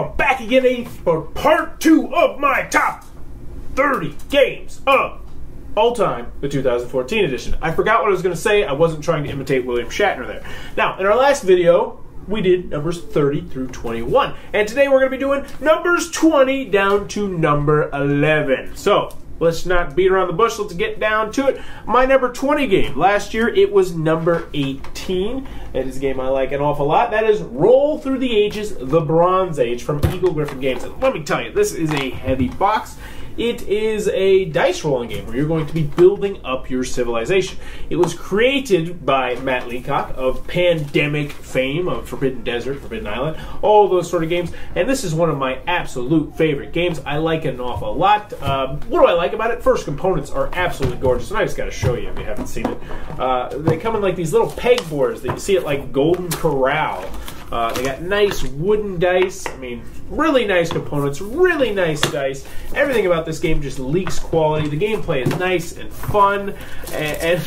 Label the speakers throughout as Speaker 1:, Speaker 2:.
Speaker 1: are back again for part 2 of my top 30 games of all time, the 2014 edition. I forgot what I was going to say. I wasn't trying to imitate William Shatner there. Now, in our last video, we did numbers 30 through 21. And today we're going to be doing numbers 20 down to number 11. So, let's not beat around the bush. Let's get down to it. My number 20 game. Last year, it was number 18. It is a game I like an awful lot. That is Roll Through the Ages, The Bronze Age from Eagle-Gryphon Games. And let me tell you, this is a heavy box. It is a dice rolling game where you're going to be building up your civilization. It was created by Matt Leacock of Pandemic fame, of Forbidden Desert, Forbidden Island, all those sort of games. And this is one of my absolute favorite games. I like it an awful lot. What do I like about it? First, components are absolutely gorgeous. And I just got to show you if you haven't seen it. They come in like these little pegboards that you see at like Golden Corral. They got nice wooden dice. I mean, really nice components, really nice dice. Everything about this game just leaks quality. The gameplay is nice and fun, and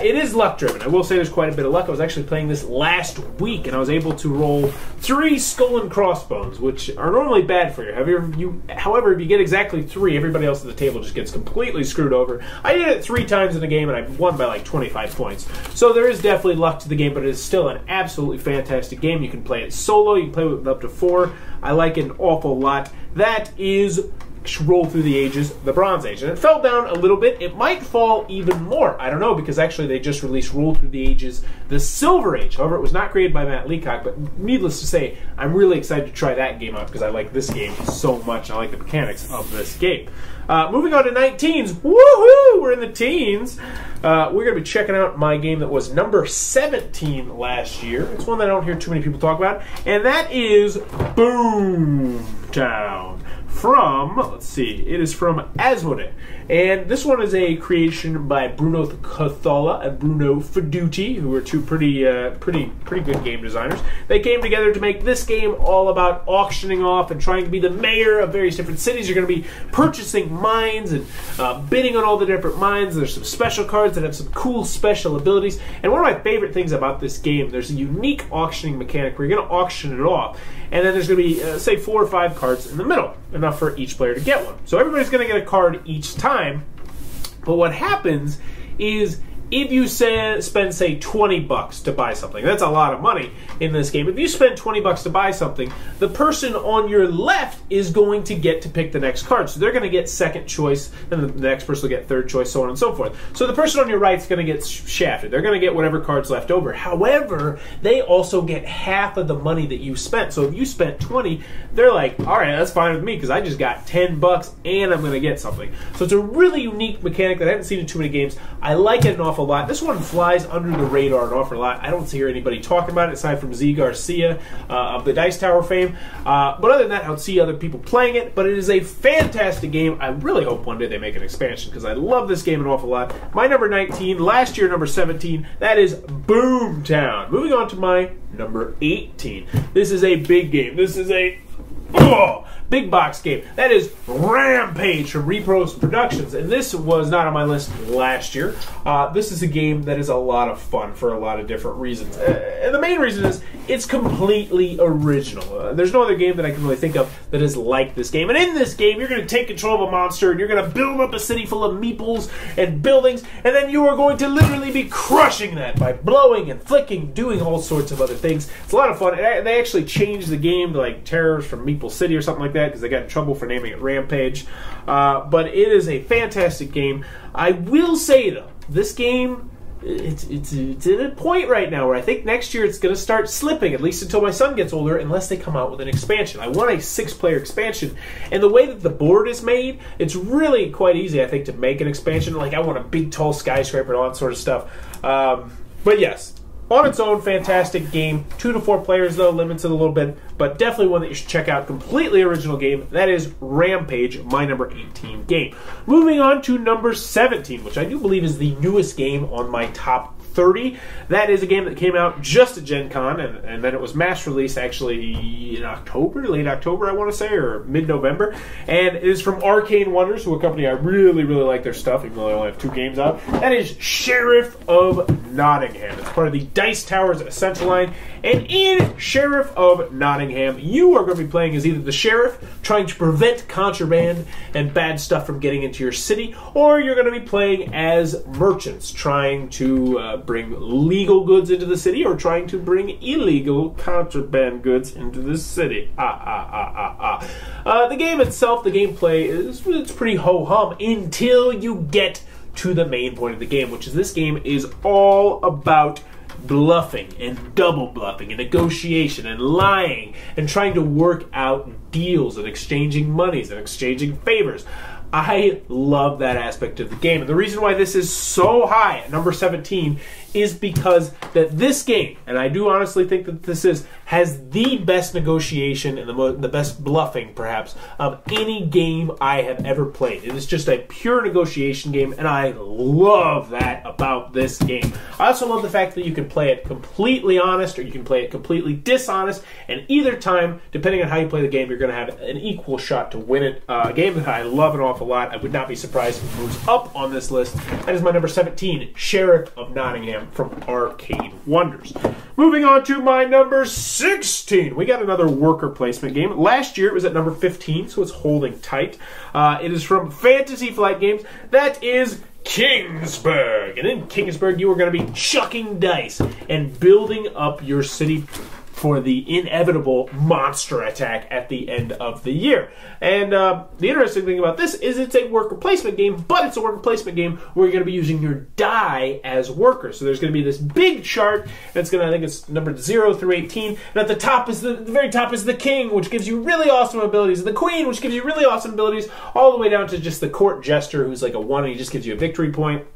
Speaker 1: it is luck-driven. I will say there's quite a bit of luck. I was actually playing this last week, and I was able to roll 3 skull and crossbones, which are normally bad for you. However, if you get exactly 3, everybody else at the table just gets completely screwed over. I did it 3 times in a game, and I won by like 25 points. So there is definitely luck to the game, but it is still an absolutely fantastic game. You can play it solo. You can play with up to 4. I like it an awful lot. That is Roll Through the Ages, The Bronze Age. And it fell down a little bit. It might fall even more. I don't know, because actually they just released Roll Through the Ages, The Silver Age. However, it was not created by Matt Leacock, but needless to say, I'm really excited to try that game out because I like this game so much. I like the mechanics of this game. Moving on to 19s. Woohoo! We're in the teens. We're going to be checking out my game that was number 17 last year. It's one that I don't hear too many people talk about, and that is Boomtown. From, let's see, it is from Asmodee. And this one is a creation by Bruno Cathala and Bruno Feduti, who are two pretty good game designers. They came together to make this game all about auctioning off and trying to be the mayor of various different cities. You're going to be purchasing mines and bidding on all the different mines. There's some special cards that have some cool special abilities. And one of my favorite things about this game, there's a unique auctioning mechanic where you're going to auction it off. And then there's going to be, say, 4 or 5 cards in the middle, enough for each player to get one. So everybody's going to get a card each time. But what happens is if you spend, say, 20 bucks to buy something, that's a lot of money in this game. If you spend 20 bucks to buy something, the person on your left is going to get to pick the next card. So they're going to get second choice, and the next person will get third choice, so on and so forth. So the person on your right is going to get shafted. They're going to get whatever card's left over. However, they also get half of the money that you spent. So if you spent 20, they're like, all right, that's fine with me because I just got 10 bucks and I'm going to get something. So it's a really unique mechanic that I haven't seen in too many games. I like it an awful lot. This one flies under the radar an awful lot. I don't hear anybody talking about it aside from Z Garcia of the Dice Tower fame. But other than that, I would see other people playing it. But it is a fantastic game. I really hope one day they make an expansion because I love this game an awful lot. My number 19, last year number 17, that is Boomtown. Moving on to my number 18. This is a big game. This is a big box game. That is Rampage from Repros Productions, and this was not on my list last year. This is a game that is a lot of fun for a lot of different reasons. And the main reason is it's completely original. There's no other game that I can really think of that is like this game. And in this game, you're going to take control of a monster, and you're going to build up a city full of meeples and buildings, and then you are going to literally be crushing that by blowing and flicking, doing all sorts of other things. It's a lot of fun. They actually changed the game to like Terrors from Meeple City or something like that because they got in trouble for naming it Rampage. But it is a fantastic game. I will say, though, this game, it's at a point right now where I think next year it's going to start slipping, at least until my son gets older, unless they come out with an expansion. I want a 6-player expansion, and the way that the board is made, it's really quite easy, I think, to make an expansion. Like, I want a big, tall skyscraper and all that sort of stuff. But yes, on its own, fantastic game. 2 to 4 players, though, limits it a little bit, but definitely one that you should check out. Completely original game. That is Rampage, my number 18 game. Moving on to number 17, which I do believe is the newest game on my top 30. That is a game that came out just at Gen Con, and then it was mass released actually in October, late October, I want to say, or mid-November. And it is from Arcane Wonders, who are a company I really, really like their stuff, even though they only have 2 games out. That is Sheriff of Nottingham. It's part of the Dice Towers Essential line, And in Sheriff of Nottingham, you are going to be playing as either the sheriff, trying to prevent contraband and bad stuff from getting into your city, or you're going to be playing as merchants, trying to bring legal goods into the city or trying to bring illegal contraband goods into the city. The game itself, the gameplay, it's pretty ho-hum until you get to the main point of the game, which is this game is all about bluffing and double bluffing and negotiation and lying and trying to work out deals and exchanging monies and exchanging favors. I love that aspect of the game. And the reason why this is so high at number 17 is because that this game, and I do honestly think that this has the best negotiation and the best bluffing, perhaps, of any game I have ever played. It is just a pure negotiation game, and I love that about this game. I also love the fact that you can play it completely honest or you can play it completely dishonest, and either time, depending on how you play the game, you're going to have an equal shot to win it. A game that I love an awful lot. I would not be surprised if it moves up on this list. That is my number 17, Sheriff of Nottingham from Arcade Wonders. Moving on to my number 16. We got another worker placement game. Last year it was at number 15, so it's holding tight. It is from Fantasy Flight Games. That is Kingsburg. And in Kingsburg, you are going to be chucking dice and building up your city for the inevitable monster attack at the end of the year. And the interesting thing about this is it's a worker placement game, but it's a worker placement game where you're going to be using your die as workers. So there's going to be this big chart, and it's going to, I think it's numbered 0 through 18, and at the top is the very top is the king, which gives you really awesome abilities, and the queen, which gives you really awesome abilities, all the way down to just the court jester, who's like a 1, and he just gives you a victory point.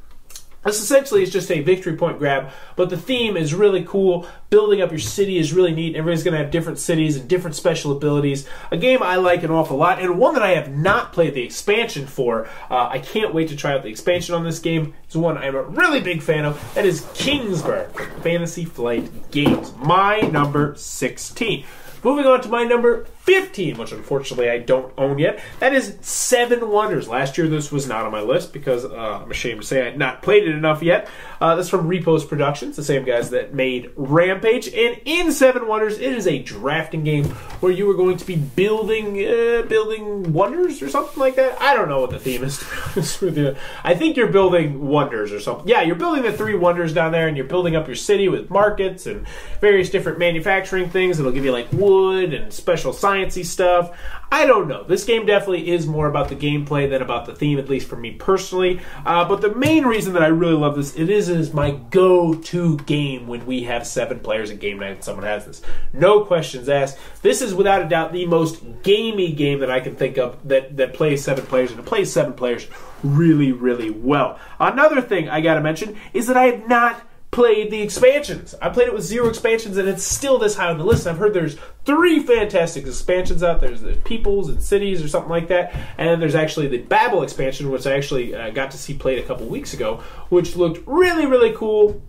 Speaker 1: This essentially is just a victory point grab, but the theme is really cool. Building up your city is really neat. Everybody's going to have different cities and different special abilities. A game I like an awful lot, and one that I have not played the expansion for. I can't wait to try out the expansion on this game. It's one I'm a really big fan of. That is Kingsburg, Fantasy Flight Games. My number 16. Moving on to my number 15, which unfortunately I don't own yet. That is Seven Wonders. Last year this was not on my list because I'm ashamed to say I had not played it enough yet. That's from Repos Productions, the same guys that made Rampage. And in Seven Wonders, it is a drafting game where you are going to be building wonders or something like that. I don't know what the theme is, to be honest with you. I think you're building wonders or something. Yeah, you're building the 3 wonders down there, and you're building up your city with markets and various different manufacturing things. It'll give you like wood and special sciencey stuff. I don't know. This game definitely is more about the gameplay than about the theme, at least for me personally. But the main reason that I really love this, it is my go-to game when we have 7 players at game night and someone has this. No questions asked. This is without a doubt the most gamey game that I can think of that plays 7 players, and it plays 7 players really, really well. Another thing I gotta mention is that I have not played the expansions. I played it with 0 expansions, and it's still this high on the list. I've heard there's 3 fantastic expansions out there. There's Peoples and Cities or something like that, and then there's actually the Babel expansion, which I actually got to see played a couple weeks ago, which looked really, really cool.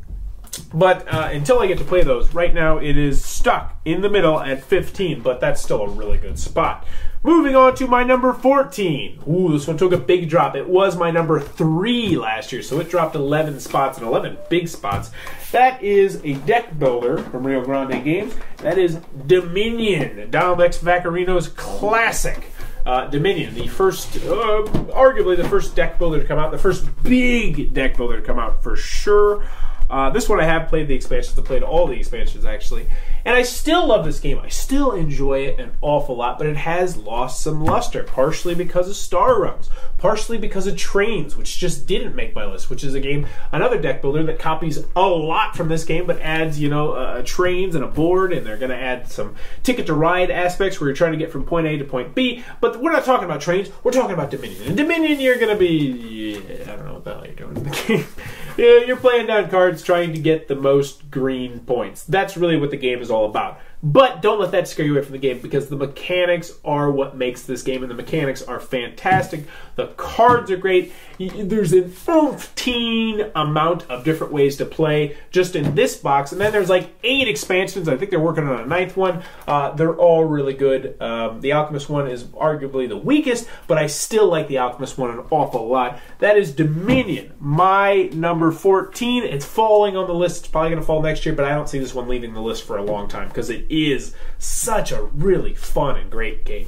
Speaker 1: But until I get to play those, right now it is stuck in the middle at 15, but that's still a really good spot. Moving on to my number 14. Ooh, this one took a big drop. It was my number 3 last year, so it dropped 11 spots and 11 big spots. That is a deck builder from Rio Grande Games. That is Dominion, Donald X. Vaccarino's classic. Dominion, the first, arguably the first deck builder to come out, the first big deck builder to come out for sure. This one I have played the expansions. I played all the expansions, actually. And I still love this game. I still enjoy it an awful lot, but it has lost some luster, partially because of Star Realms, partially because of Trains, which just didn't make my list, which is a game, another deck builder that copies a lot from this game, but adds, trains and a board, and they're going to add some Ticket to Ride aspects where you're trying to get from point A to point B. But we're not talking about Trains. We're talking about Dominion. In Dominion, you're going to be, I don't know what the hell you're doing in the game. Yeah, you're playing down cards trying to get the most green points. That's really what the game is all about. But don't let that scare you away from the game, because the mechanics are what makes this game, and the mechanics are fantastic. The cards are great. There's an umpteen amount of different ways to play just in this box, and then there's like 8 expansions. I think they're working on a 9th one. They're all really good. The Alchemist one is arguably the weakest, but I still like the Alchemist one an awful lot. That is Dominion, my number 14. It's falling on the list. It's probably going to fall next year, but I don't see this one leaving the list for a long time because it is such a really fun and great game.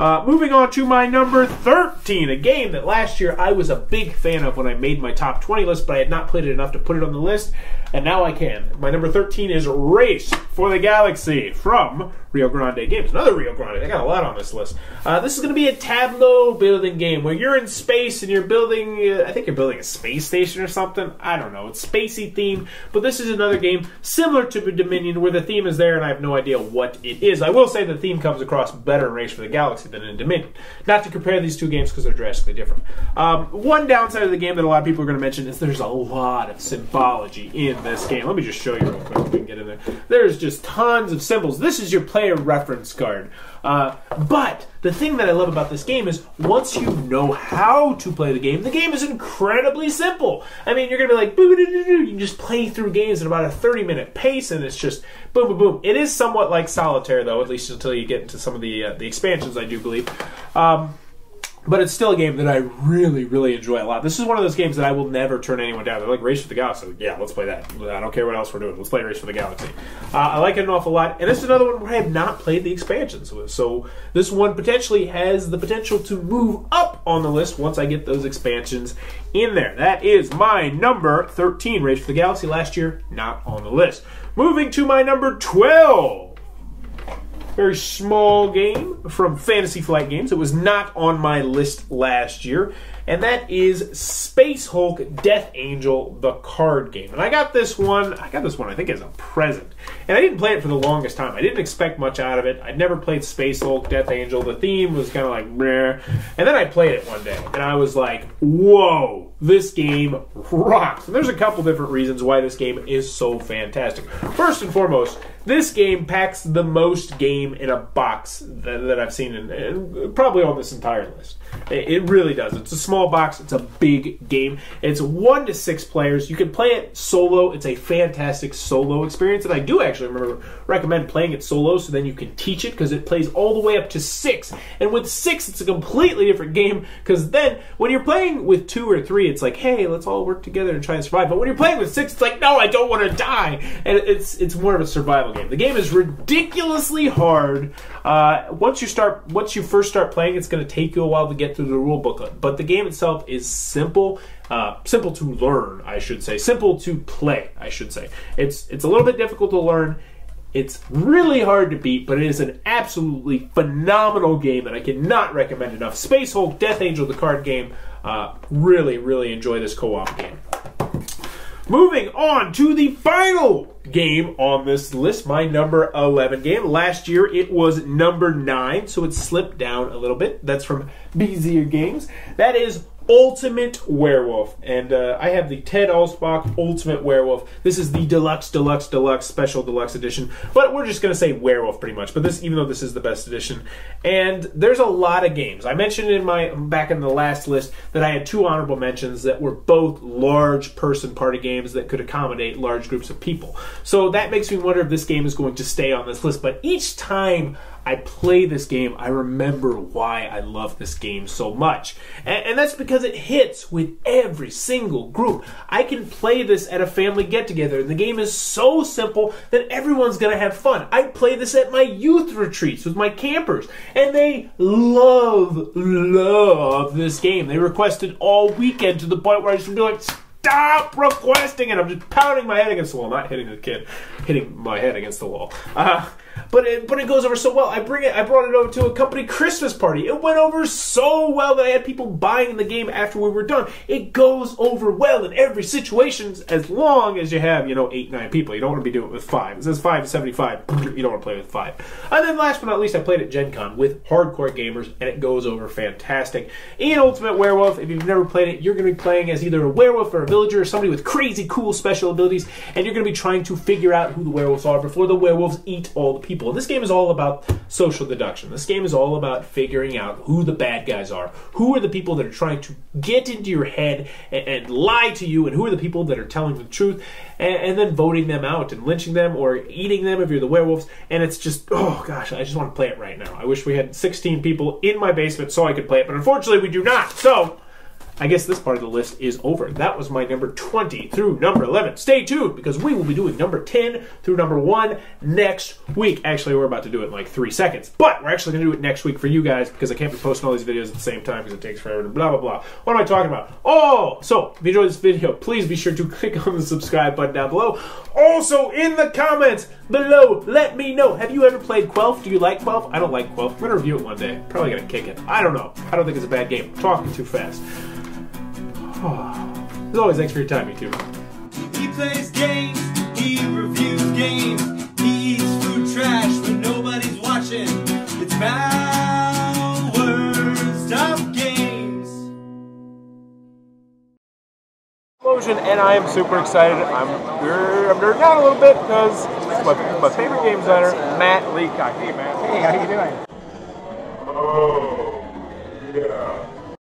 Speaker 1: Moving on to my number 13, a game that last year I was a big fan of when I made my top 20 list, but I had not played it enough to put it on the list, and now I can. My number 13 is Race for the Galaxy from Rio Grande Games. Another Rio Grande. I got a lot on this list. This is going to be a tableau building game where you're in space and you're building, I think you're building a space station or something. I don't know. It's spacey themed, but this is another game similar to Dominion where the theme is there and I have no idea what it is. I will say the theme comes across better in Race for the Galaxy than in Dominion. Not to compare these two games because they're drastically different. One downside of the game that a lot of people are going to mention is there's a lot of symbology in this game. Let me just show you real quick if we can get in there. There's just tons of symbols. This is your player reference card. But the thing that I love about this game is once you know how to play the game is incredibly simple. I mean, you're going to be like, boo-doo-doo-doo. You can just play through games at about a 30-minute pace, and it's just boom, boom, boom. It is somewhat like Solitaire, though, at least until you get into some of the expansions, I do believe. But it's still a game that I really, really enjoy a lot. This is one of those games that I will never turn anyone down. They're like, Race for the Galaxy. Yeah, let's play that. I don't care what else we're doing. Let's play Race for the Galaxy. I like it an awful lot. And this is another one where I have not played the expansions with. So this one potentially has the potential to move up on the list once I get those expansions in there. That is my number 13, Race for the Galaxy. Last year, not on the list. Moving to my number 12. Very small game from Fantasy Flight Games. It was not on my list last year, and that is Space Hulk Death Angel, the card game. And I got this one I think as a present. And I didn't play it for the longest time. I didn't expect much out of it. I'd never played Space Hulk Death Angel. The theme was kind of like meh. And then I played it one day, and I was like, whoa, this game rocks. And there's a couple different reasons why this game is so fantastic. First and foremost, this game packs the most game in a box that I've seen in probably on this entire list. It really does. It's a small box. It's a big game. It's 1 to 6 players. You can play it solo. It's a fantastic solo experience, and I do actually recommend playing it solo so then you can teach it because it plays all the way up to 6. And with 6, it's a completely different game because then when you're playing with 2 or 3, it's like, hey, let's all work together and try and survive. But when you're playing with 6, it's like, no, I don't want to die. And it's more of a survival game. The game is ridiculously hard. Once you first start playing, it's going to take you a while to get through the rule booklet. But the game itself is simple. Simple to learn, I should say. Simple to play, I should say. It's a little bit difficult to learn. It's really hard to beat, but it is an absolutely phenomenal game that I cannot recommend enough. Space Hulk Death Angel, the card game. Really, really enjoy this co-op game. Moving on to the final game on this list, my number 11 game. Last year it was number 9, so it slipped down a little bit. That's from Bezier Games. That is Ultimate Werewolf. And I have the Ted Alspach Ultimate Werewolf. This is the Deluxe Special Deluxe Edition. But we're just going to say Werewolf pretty much. But this, even though this is the best edition. And there's a lot of games. I mentioned back in the last list that I had 2 honorable mentions that were both large person party games that could accommodate large groups of people. So that makes me wonder if this game is going to stay on this list. But each time I play this game, I remember why I love this game so much. And that's because it hits with every single group. I can play this at a family get-together, and the game is so simple that everyone's going to have fun. I play this at my youth retreats with my campers, and they love this game. They requested all weekend to the point where I just be like, stop requesting it. I'm just pounding my head against the wall. Not hitting the kid, hitting my head against the wall. But it goes over so well. I brought it over to a company Christmas party. It went over so well that I had people buying the game after we were done. It goes over well in every situation as long as you have, 8, 9 people. You don't want to be doing it with 5. It says 5 to 75. You don't want to play with 5. And then last but not least, I played at Gen Con with hardcore gamers, and it goes over fantastic. In Ultimate Werewolf, if you've never played it, you're going to be playing as either a werewolf or a villager or somebody with crazy cool special abilities, and you're going to be trying to figure out who the werewolves are before the werewolves eat all the people people. This game is all about social deduction. This game is all about figuring out who the bad guys are, who are the people that are trying to get into your head and lie to you, and who are the people that are telling the truth, and then voting them out and lynching them or eating them if you're the werewolves. And it's just, oh gosh, I just want to play it right now. I wish we had 16 people in my basement so I could play it, but unfortunately we do not. So I guess this part of the list is over. That was my number 20 through number 11. Stay tuned, because we will be doing number 10 through number 1 next week. Actually, we're about to do it in like 3 seconds, but we're actually going to do it next week for you guys, because I can't be posting all these videos at the same time because it takes forever to blah, blah, blah. What am I talking about? Oh, so if you enjoyed this video, please be sure to click on the subscribe button down below. Also, in the comments below, let me know, have you ever played Quelf? Do you like Quelf? I don't like Quelf. I'm going to review it one day. Probably going to kick it. I don't know. I don't think it's a bad game. I'm talking too fast. As always, thanks for your time, YouTube.
Speaker 2: He plays games, he reviews games, he eats food trash when nobody's watching. It's Powers of Games.
Speaker 1: Explosion, and I am super excited. I'm nerding out a little bit because my favorite game designer, Matt Leacock. Hey, Matt.
Speaker 3: Hey, how you doing?
Speaker 4: Oh, yeah.